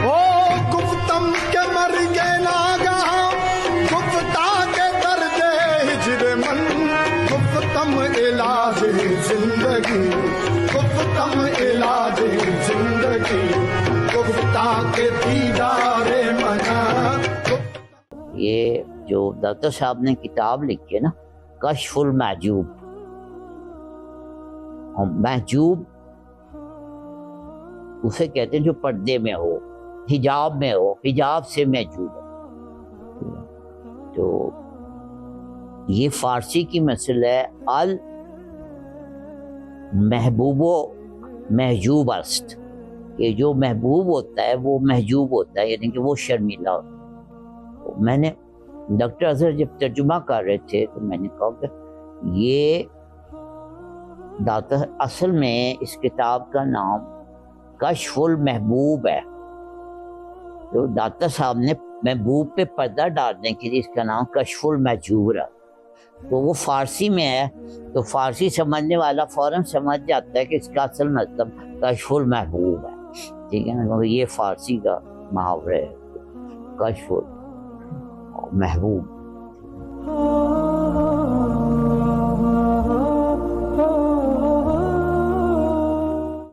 او گفتم کے مر گے ناگہاں گفتہ کے درد ہجر من، گفتم علاج زندگی، گفتم علاج زندگی، گفتہ کے دیدار منا۔ یہ جو ڈاکٹر صاحب نے کتاب لکھی ہے نا، کشف المحجوب، محجوب اسے کہتے ہیں جو پردے میں ہو، حجاب میں ہو، حجاب سے محجوب ہے۔ تو یہ فارسی کی مثل ہے، المحبوب و محجوب است، کہ جو محبوب ہوتا ہے وہ محجوب ہوتا ہے، یعنی کہ وہ شرمیلا ہوتا ہے۔ میں نے ڈاکٹر اظہر جب ترجمہ کر رہے تھے تو میں نے کہا کہ یہ اصل میں اس کتاب کا نام کشف المحبوب ہے، تو ڈاکٹر صاحب نے محبوب پہ پردہ ڈالنے کے لیے اس کا نام کشف المحجوب رہا۔ تو وہ فارسی میں ہے تو فارسی سمجھنے والا فوراً سمجھ جاتا ہے کہ اس کا اصل مطلب کشف المحبوب ہے، ٹھیک ہے نا، یہ فارسی کا محاورہ ہے، کشف محبوب۔